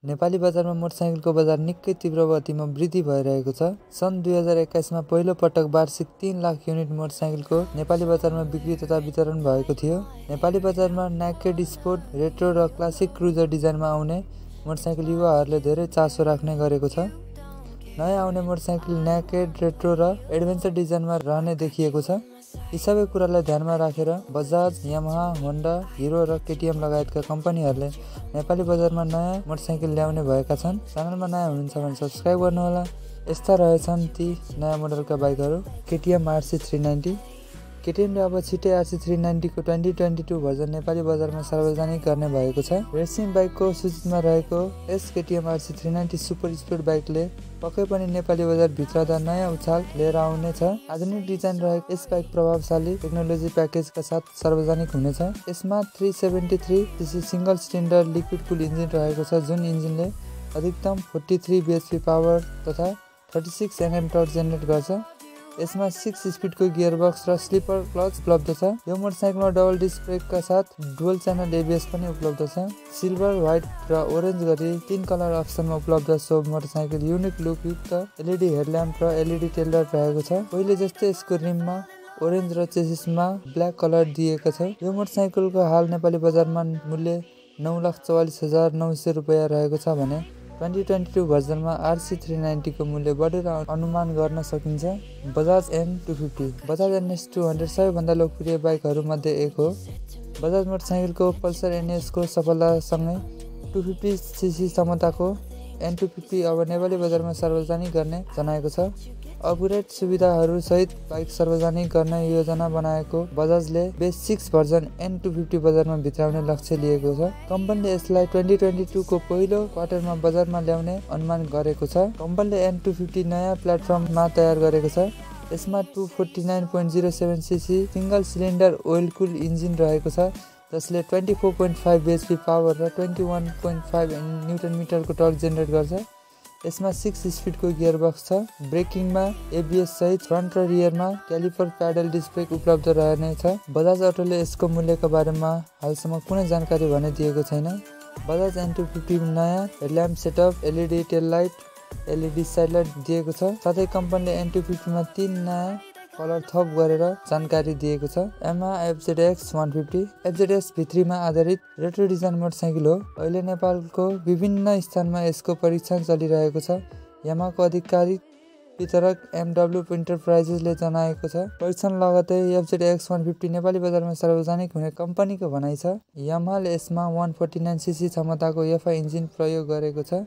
नेपाली बजारमा मोटरसाइकलको बजार निकै तीव्र गतिमा वृद्धि भइरहेको छ। सन् 2021 मा पहिलो पटक वार्षिक 3 लाख युनिट मोटरसाइकलको नेपाली बजारमा बिक्री तथा वितरण भएको थियो। नेपाली बजारमा नेकेड, स्पोर्ट, रेट्रो र क्लासिक क्रुजर डिजाइनमा आउने मोटरसाइकल युवाहरूले धेरै चासो राख्ने गरेको छ। नयाँ आउने मोटरसाइकल नेकेड, रेट्रो र एडभेन्चर डिजाइनमा रहने देखिएको छ। यी सबै कुरालाई ध्यानमा राखेर बजाज, यामाहा, होन्डा, हिरो र केटीएम लगायतका कम्पनीहरूले नेपाली बजारमा नयाँ मोटरसाइकल ल्याउने भएका छन्। च्यानलमा नयाँ हुनुहुन्छ भने सब्स्क्राइब गर्नुहोला। यस्ता रहेछन् ती नयाँ मोडलका बाइकहरू। KTM RC 390। केटीएमले अब छिटै RC 390 को 2022 भर्जन नेपाली बजारमा सार्वजनिक गर्ने भएको छ। रेसिङ बाइकको सूचीमा रहेको यस केटीएम RC 390 सुपर स्पिड बाइकले पक्कै पनि नेपाली बजार भित्रदा नयाँ उछाल लिएर आउनेछ। आधुनिक डिजाइन रहेको यस बाइक प्रभावशाली टेक्नोलोजी प्याकेजका साथ सार्वजनिक हुनेछ। यसमा 373cc सिंगल सिलिन्डर लिक्विड कुल इन्जिन रहेको छ, जुन इन्जिनले अधिकतम 43 bhp पावर तथा 36 Nm टर्क जेनेरेट गर्छ। यसमा 6 स्पिडको गियरबक्स र स्लिपर क्लच उपलब्ध छ। यो मोटरसाइकलमा डबल डिस्क ब्रेकका साथ डुअल च्यानल ABS पनि उपलब्ध छ। सिल्भर, व्हाइट र ओरेन्ज गरी 3 कलर अप्सनमा उपलब्ध सो मोटरसाइकल युनिक लुक युक्त LED हेडल्याम्प र LED टेल ल्याम्प रहेको छ। पहिले जस्तै यसको रिममा ओरेन्ज र चेसिसमा ब्ल्याक कलर दिएको छ। यो मोटरसाइकलको हाल नेपाली बजारमा मूल्य 9,44,900 रुपैयाँ रहेको छ भने 2022 भर्जनमा RC 390 को मूल्य बढेर अनुमान गर्न सकिन्छ। बजाज N250। बजाज NS 200 सबैभन्दा लोकप्रिय बाइकहरूमध्ये एक हो। बजाज मोटरसाइकलको पल्सर NS को सफलतासँगै 250cc क्षमताको N250 अब नेपाली बजारमा सार्वजनिक गर्ने जनाएको छ। अपग्रेड सुविधाहरू सहित बाइक सार्वजनिक गर्ने योजना बनाएको बजाजले बेस 6 भर्जन N250 बजारमा भित्राउने लक्ष्य लिएको छ। कम्पनीले यसलाई 2022 को पहिलो क्वार्टरमा बजारमा ल्याउने अनुमान गरेको छ। कम्पनीले N250 नयाँ प्लेटफर्ममा तयार गरेको छ। यसमा 249.07cc सिंगल सिलिन्डर ओइल कुल इन्जिन रहेको छ, जसले 24.5 bhp पावर र 21.5 न्युटन-मिटरको टर्क जेनेरेट गर्छ। यसमा 6 स्पिडको गियरबक्स छ। ब्रेकिङमा ABS सहित फ्रन्ट र रियरमा क्यालिपर प्याडल डिस्क ब्रेक उपलब्ध रहनेछ। बजाज अटोले यसको मूल्यका बारेमा हालसम्म कुनै जानकारी भने दिएको छैन। बजाज N250 नयाँ headlamp setup, LED tail light, LED side light दिएको छ। साथै कम्पनीले N250 मा 3 नयाँ कलर थप गरेर जानकारी दिएको छ। Yamaha FZX 150। FZX V3 मा आधारित रेट्रो डिजाइन मोटरसाइकल हो। अहिले नेपालको विभिन्न स्थानमा यसको परीक्षण चलिरहेको छ। Yamaha को आधिकारिक वितरक MW इन्टरप्राइजेसले जनाएको छ। परीक्षण लगतै FZX 150 नेपाली बजारमा सार्वजनिक हुने कम्पनीको भनाइ छ। Yamaha ले यसमा 149cc क्षमताको FI इन्जिन प्रयोग गरेको छ,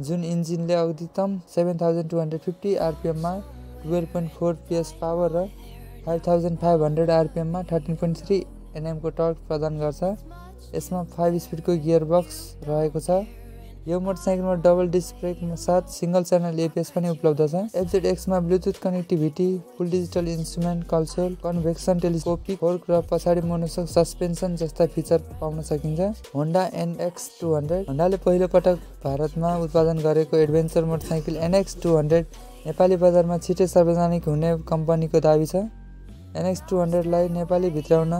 जुन इन्जिनले अधिकतम 7250 RPM मा 12.4 PS पावर र 5500 RPM मा 13.3 Nm को टर्क प्रदान गर्छ। यसमा 5 स्पिडको गियरबक्स रहेको छ। यो मोटरसाइकलमा डबल डिस्क ब्रेकका साथ सिंगल च्यानल ABS पनि उपलब्ध छ। FZX मा bluetooth connectivity, full digital instrument console, convection telescopic fork र पछाडि मोनोसक सस्पेन्सन जस्ता फिचर पाउन सकिन्छ। Honda NX 200। होन्डाले पहिलो पटक भारतमा उत्पादन गरेको एडभेन्चर मोटरसाइकल NX 200 नेपाली बजारमा छिटै सार्वजनिक हुने कम्पनीको दाबी छ। NX 200 लाई नेपाली भित्राउन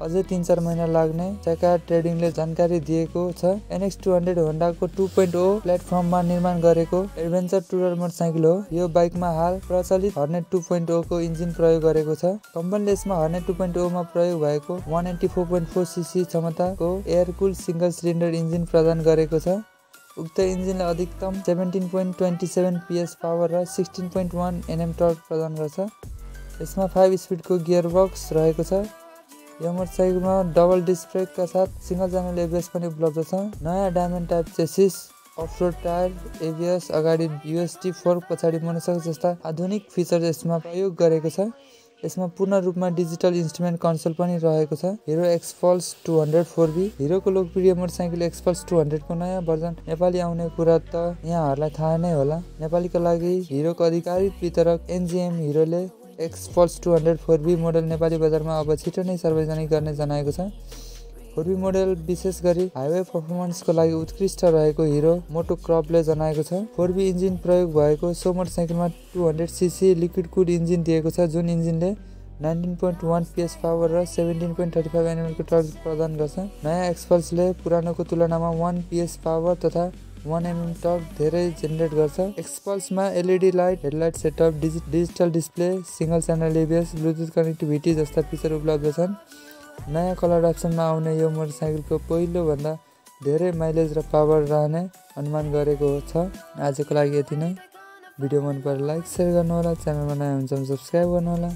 अझै 3-4 महिना लाग्ने जैकार ट्रेडिङले जानकारी दिएको छ। NX 200 होन्डाको 2.0 प्लेटफर्ममा निर्माण गरेको एडभेन्चर टुरर मोटरसाइकल हो। यो बाइकमा हाल प्रचलित हर्नेट 2.0 को इन्जिन प्रयोग गरेको छ। कम्पनीले यसमा हर्नेट 2.0 मा प्रयोग भएको 184.4cc क्षमताको एयर कुल सिंगल सिलिन्डर इन्जिन प्रदान गरेको छ। उक्त इन्जिनले अधिकतम 17.27 PS पावर र 16.1 Nm टर्क प्रदान गर्छ। यसमा 5 स्पिडको गियरबक्स रहेको छ। यो मोटरसाइकलमा डबल डिस्क ब्रेकका साथ सिंगल च्यानल ABS पनि उपलब्ध छ। नयाँ diamond type chassis, of-road tyre, ABS, अगाडि USD फोर्क, पछाडि मोनोसक जस्ता आधुनिक फिचर यसमा प्रयोग गरेको छ। यसमा पूर्ण रूपमा डिजिटल इन्स्ट्रुमेन्ट कन्सोल पनि रहेको छ। Hero Xpulse 200 4V। हिरोको लोकप्रिय मोटरसाइकल Xpulse 200 को नयाँ भर्जन नेपाली आउने कुरा त यहाँहरूलाई थाहा नै होला। नेपालीका लागि हिरोको आधिकारिक वितरक NGM हिरोले Xpulse 200 4V model Nepali बजारमा अब छिटो नै सार्वजनिक गर्ने जनाएको छ। 4V मोडल विशेष गरी हाइवे पर्फर्मेन्सको लागि उत्कृष्ट रहेको हिरो मोटो क्रपले जनाएको छ। 4V इन्जिन प्रयोग भएको सो मोटरसाइकलमा 200cc लिक्विड कुल इन्जिन दिएको छ, जुन इन्जिनले 19.1 PS पावर र 17.35 Nm को टर्क प्रदान गर्छ। नयाँ Xpulse ले पुरानोको तुलनामा 1 PS पावर तथा 1 mm टर्क धेरै जेनेरेट गर्छ। एक्सपल्समा LED light, headlight setup, digital display, single channel ABS, bluetooth connectivity जस्ता फिचर उपलब्ध छन्। नयाँ कलर अप्सनमा आउने यो मोटरसाइकलको पहिलो भन्दा धेरै माइलेज र पावर रहने अनुमान गरेको छ। आजको लागि यति नै। भिडियो मन परे लाइक शेयर गर्नुहोला, च्यानलमा नयाँ हुन्छ भने सब्स्क्राइब गर्नुहोला।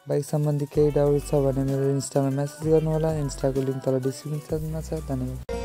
बाइक सम्बन्धी केही डाउट छ भने मेरो इन्स्टामा मेसेज गर्नुहोला। इन्स्टाको लिङ्क तल डिस्क्रिप्सनमा छ। धन्यवाद।